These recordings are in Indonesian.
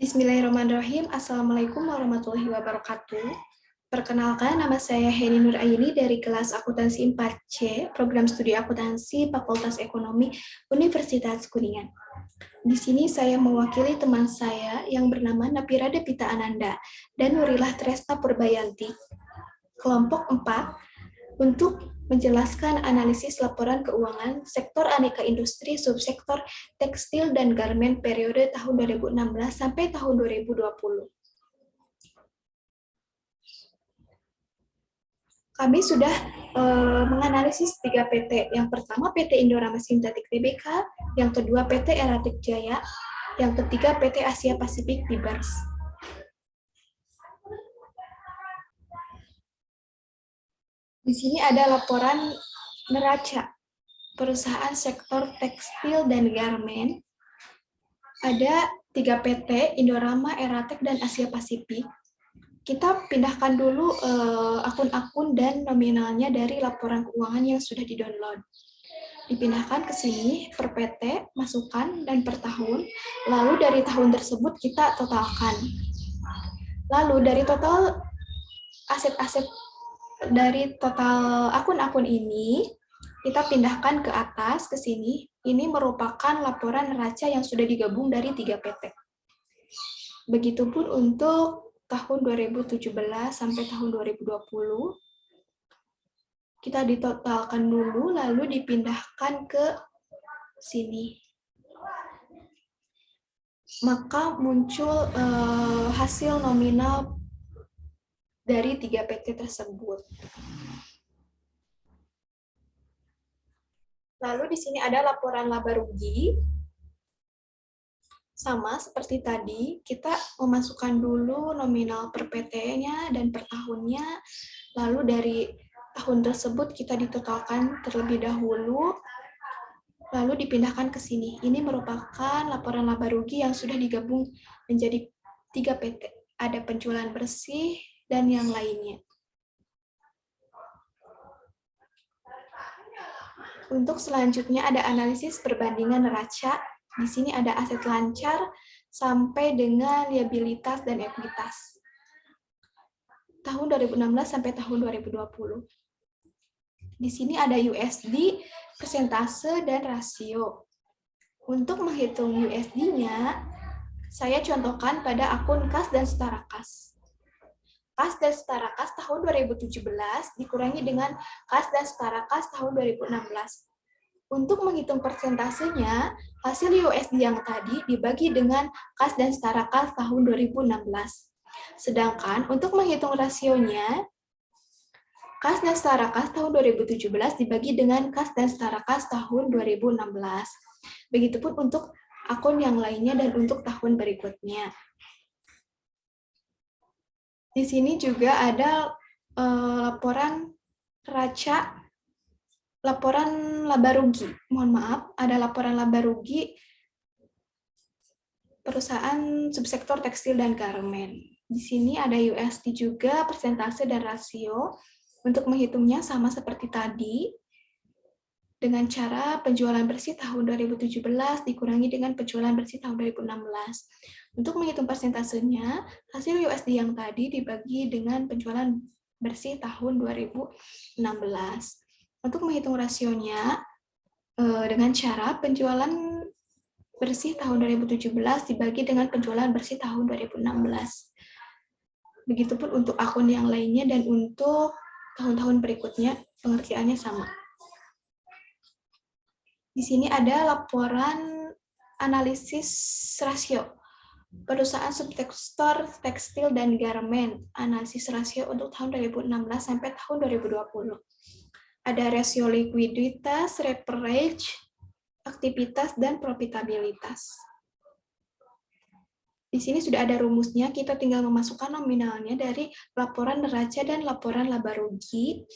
Bismillahirrahmanirrahim. Assalamualaikum warahmatullahi wabarakatuh. Perkenalkan, nama saya Heni Nur Aini dari kelas Akuntansi 4C, Program Studi Akuntansi Fakultas Ekonomi Universitas Kuningan. Di sini saya mewakili teman saya yang bernama Napira Depita Ananda dan Nurilah Tresna Purbayanti, kelompok 4, untuk menjelaskan analisis laporan keuangan sektor aneka industri subsektor tekstil dan garmen periode tahun 2016 sampai tahun 2020. Kami sudah menganalisis 3 PT. Yang pertama PT Indorama Sintetik Tbk, yang kedua PT Eratik Jaya, yang ketiga PT Asia Pasifik Fibers. Di sini ada laporan neraca perusahaan sektor tekstil dan garmen. Ada 3 PT, Indorama, Eratek, dan Asia Pasifik. Kita pindahkan dulu akun-akun dan nominalnya dari laporan keuangan yang sudah di-download. Dipindahkan ke sini per PT, masukkan, dan per tahun. Lalu dari tahun tersebut kita totalkan. Lalu dari total aset-aset dari total akun-akun ini, kita pindahkan ke atas, ke sini. Ini merupakan laporan neraca yang sudah digabung dari 3 PT. Begitupun untuk tahun 2017 sampai tahun 2020. Kita ditotalkan dulu, lalu dipindahkan ke sini. Maka muncul hasil nominal dari 3 PT tersebut. Lalu di sini ada laporan laba rugi. Sama seperti tadi, kita memasukkan dulu nominal per PT-nya dan per tahunnya. Lalu dari tahun tersebut kita ditotalkan terlebih dahulu, lalu dipindahkan ke sini. Ini merupakan laporan laba rugi yang sudah digabung menjadi 3 PT. Ada penjualan bersih dan yang lainnya. Untuk selanjutnya ada analisis perbandingan neraca. Di sini ada aset lancar sampai dengan liabilitas dan ekuitas. Tahun 2016 sampai tahun 2020. Di sini ada USD, persentase, dan rasio. Untuk menghitung USD-nya, saya contohkan pada akun kas dan setara kas. Kas dan setara kas tahun 2017 dikurangi dengan kas dan setara kas tahun 2016. Untuk menghitung persentasenya, hasil USD yang tadi dibagi dengan kas dan setara kas tahun 2016. Sedangkan untuk menghitung rasionya, kas dan setara kas tahun 2017 dibagi dengan kas dan setara kas tahun 2016. Begitupun untuk akun yang lainnya dan untuk tahun berikutnya. Di sini juga ada laporan neraca, laporan laba rugi. Mohon maaf, ada laporan laba rugi perusahaan subsektor tekstil dan garmen. Di sini ada USD juga, persentase dan rasio. Untuk menghitungnya sama seperti tadi, dengan cara penjualan bersih tahun 2017 dikurangi dengan penjualan bersih tahun 2016. Untuk menghitung persentasenya, hasil USD yang tadi dibagi dengan penjualan bersih tahun 2016. Untuk menghitung rasionya, dengan cara penjualan bersih tahun 2017 dibagi dengan penjualan bersih tahun 2016. Begitupun untuk akun yang lainnya dan untuk tahun-tahun berikutnya pengertiannya sama. Di sini ada laporan analisis rasio perusahaan subsektor tekstil dan garmen, analisis rasio untuk tahun 2016 sampai tahun 2020. Ada rasio likuiditas, leverage, aktivitas, dan profitabilitas. Di sini sudah ada rumusnya, kita tinggal memasukkan nominalnya dari laporan neraca dan laporan laba rugi.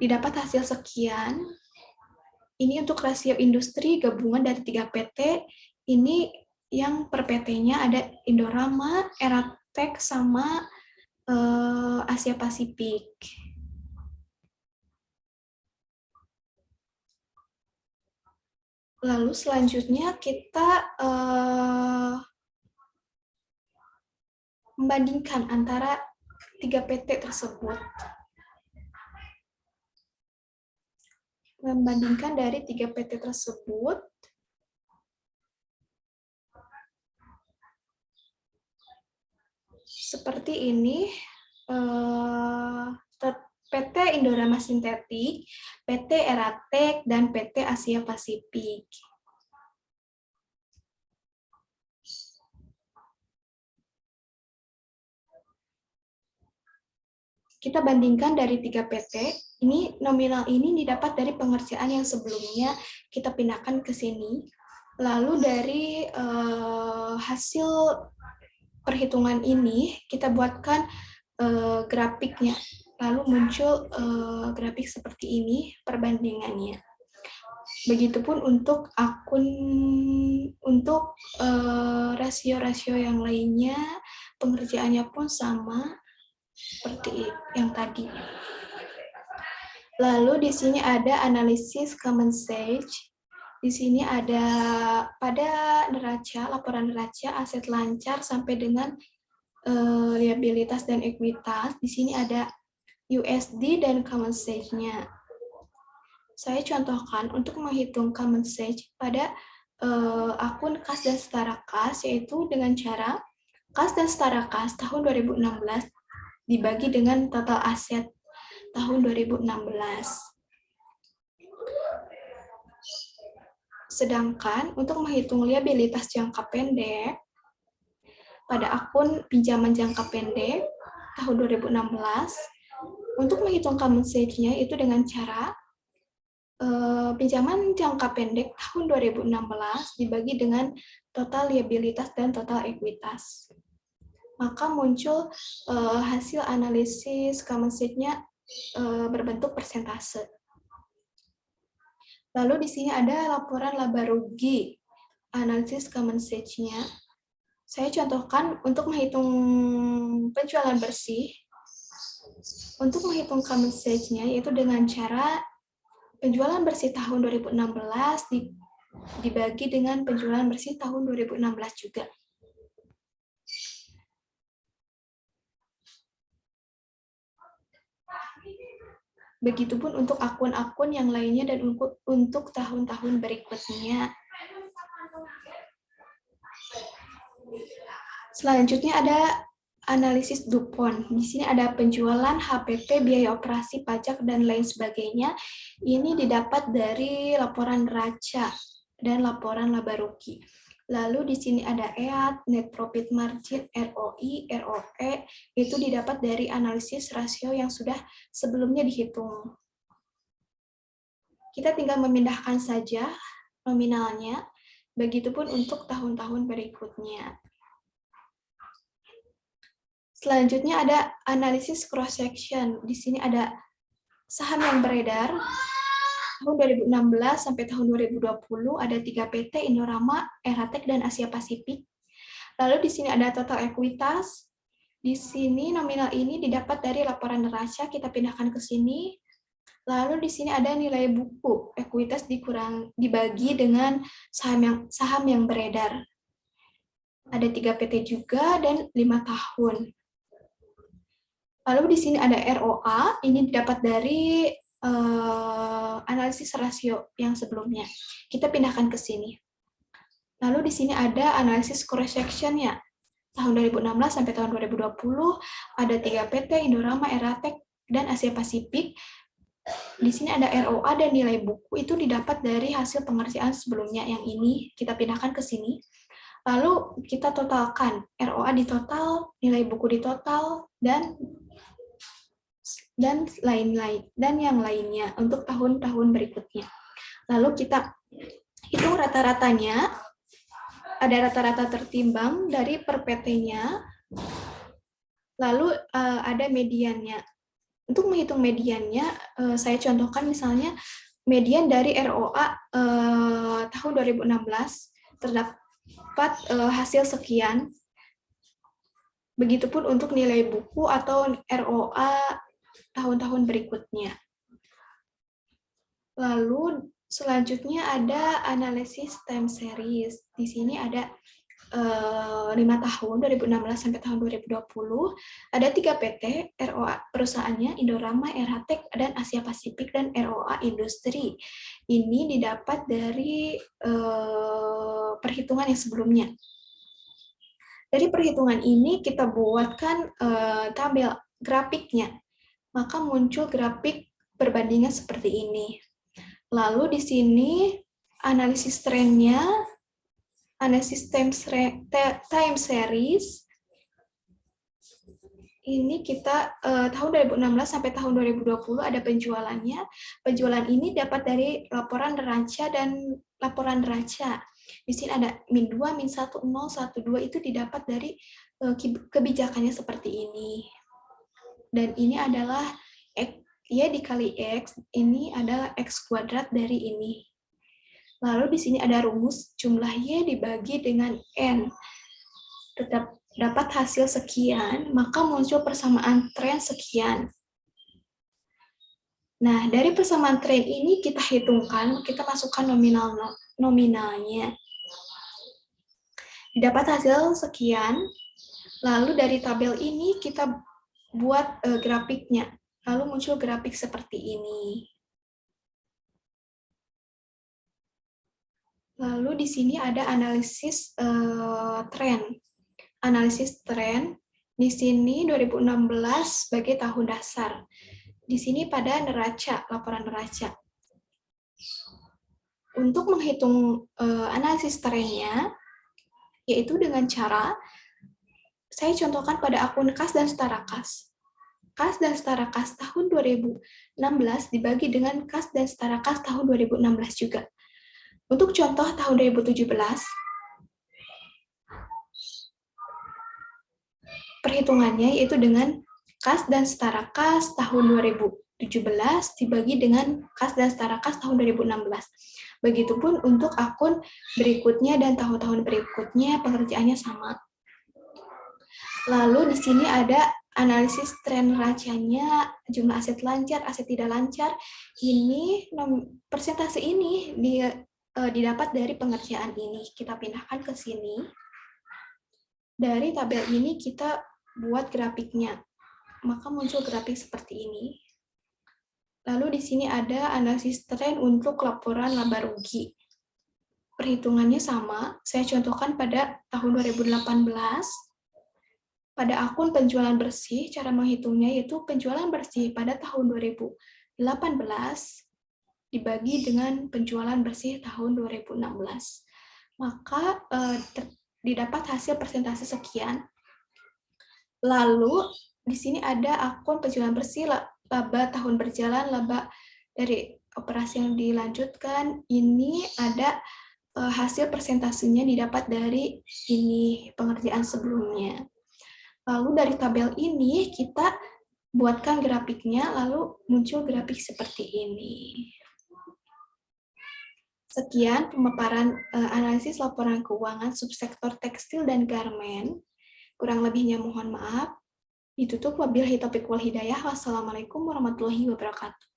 Didapat hasil sekian. Ini untuk rasio industri gabungan dari 3 PT. Ini yang per PT-nya ada Indorama, Eratek, sama Asia Pasifik. Lalu selanjutnya kita membandingkan antara 3 PT tersebut. Membandingkan dari 3 PT tersebut, seperti ini, PT Indorama Sintetik, PT Eratek, dan PT Asia Pasifik. Kita bandingkan dari 3 PT, ini nominal ini didapat dari pengerjaan yang sebelumnya kita pindahkan ke sini. Lalu dari hasil perhitungan ini kita buatkan grafiknya. Lalu muncul grafik seperti ini perbandingannya. Begitupun untuk rasio-rasio yang lainnya, pengerjaannya pun sama seperti yang tadi. Lalu di sini ada analisis common stage. Di sini ada pada neraca, laporan neraca, aset lancar sampai dengan liabilitas dan ekuitas. Di sini ada USD dan common stage-nya. Saya contohkan untuk menghitung common stage pada akun kas dan setara kas, yaitu dengan cara kas dan setara kas tahun 2016 dibagi dengan total aset tahun 2016. Sedangkan untuk menghitung liabilitas jangka pendek pada akun pinjaman jangka pendek tahun 2016, untuk menghitung common stage-nya itu dengan cara pinjaman jangka pendek tahun 2016 dibagi dengan total liabilitas dan total ekuitas. Maka muncul hasil analisis common stage-nya berbentuk persentase. Lalu di sini ada laporan laba rugi, analisis common stage-nya. Saya contohkan untuk menghitung penjualan bersih. Untuk menghitung common stage-nya yaitu dengan cara penjualan bersih tahun 2016 dibagi dengan penjualan bersih tahun 2016 juga. Begitupun untuk akun-akun yang lainnya dan untuk tahun-tahun berikutnya. Selanjutnya ada analisis DuPont. Di sini ada penjualan, HPP, biaya operasi, pajak, dan lain sebagainya. Ini didapat dari laporan neraca dan laporan laba rugi. Lalu di sini ada EAT, net profit margin, ROI, ROE, itu didapat dari analisis rasio yang sudah sebelumnya dihitung. Kita tinggal memindahkan saja nominalnya, begitupun untuk tahun-tahun berikutnya. Selanjutnya ada analisis cross-section. Di sini ada saham yang beredar, tahun 2016 sampai tahun 2020 ada 3 PT, Indorama, Eratek, dan Asia Pasifik. Lalu di sini ada total ekuitas. Di sini nominal ini didapat dari laporan neraca, kita pindahkan ke sini. Lalu di sini ada nilai buku, ekuitas dibagi dengan saham yang beredar. Ada 3 PT juga dan 5 tahun. Lalu di sini ada ROA, ini didapat dari analisis rasio yang sebelumnya. Kita pindahkan ke sini. Lalu di sini ada analisis cross-section-nya. Tahun 2016 sampai tahun 2020 ada 3 PT, Indorama, Eratek, dan Asia Pasifik. Di sini ada ROA dan nilai buku itu didapat dari hasil pengerjaan sebelumnya. Yang ini kita pindahkan ke sini. Lalu kita totalkan, ROA di total, nilai buku di total, dan lain-lain dan yang lainnya untuk tahun-tahun berikutnya. Lalu kita hitung rata-ratanya, ada rata-rata tertimbang dari per PT-nya, lalu ada mediannya. Untuk menghitung mediannya, saya contohkan misalnya median dari ROA tahun 2016 terdapat hasil sekian. Begitupun untuk nilai buku atau ROA tahun-tahun berikutnya. Lalu selanjutnya ada analisis time series. Di sini ada 5 tahun, 2016 sampai tahun 2020, ada 3 PT, ROA perusahaannya, Indorama, RH-Tech, dan Asia Pasifik, dan ROA Industri. Ini didapat dari perhitungan yang sebelumnya. Dari perhitungan ini kita buatkan tabel grafiknya, maka muncul grafik perbandingan seperti ini. Lalu di sini analisis trennya, analisis time series, ini kita tahun 2016 sampai tahun 2020 ada penjualannya. Penjualan ini dapat dari laporan neraca dan laporan neraca. Di sini ada min 2, min 1, 0, 1, 2 itu didapat dari kebijakannya seperti ini. Dan ini adalah Y dikali X, ini adalah X kuadrat dari ini. Lalu di sini ada rumus jumlah Y dibagi dengan N. Tetap dapat hasil sekian, maka muncul persamaan tren sekian. Nah, dari persamaan tren ini kita hitungkan, kita masukkan nominalnya. Dapat hasil sekian, lalu dari tabel ini kita buat grafiknya. Lalu muncul grafik seperti ini. Lalu di sini ada analisis tren. Analisis tren di sini 2016 sebagai tahun dasar. Di sini pada neraca, laporan neraca. Untuk menghitung analisis trennya, yaitu dengan cara saya contohkan pada akun kas dan setara kas. Kas dan setara kas tahun 2016 dibagi dengan kas dan setara kas tahun 2016 juga. Untuk contoh tahun 2017, perhitungannya yaitu dengan kas dan setara kas tahun 2017 dibagi dengan kas dan setara kas tahun 2016. Begitupun untuk akun berikutnya dan tahun-tahun berikutnya pengerjaannya sama. Lalu di sini ada analisis tren neracanya, jumlah aset lancar, aset tidak lancar. Ini persentase ini didapat dari pengerjaan ini. Kita pindahkan ke sini. Dari tabel ini kita buat grafiknya. Maka muncul grafik seperti ini. Lalu di sini ada analisis tren untuk laporan laba rugi. Perhitungannya sama, saya contohkan pada tahun 2018. Pada akun penjualan bersih, cara menghitungnya yaitu penjualan bersih pada tahun 2018 dibagi dengan penjualan bersih tahun 2016. Maka didapat hasil persentase sekian. Lalu di sini ada akun penjualan bersih, laba tahun berjalan, laba dari operasi yang dilanjutkan. Ini ada hasil persentasenya didapat dari ini pengerjaan sebelumnya. Lalu dari tabel ini kita buatkan grafiknya, lalu muncul grafik seperti ini. Sekian pemaparan analisis laporan keuangan subsektor tekstil dan garmen. Kurang lebihnya mohon maaf. Ditutup wabillahi taufiq wal hidayah. Wassalamualaikum warahmatullahi wabarakatuh.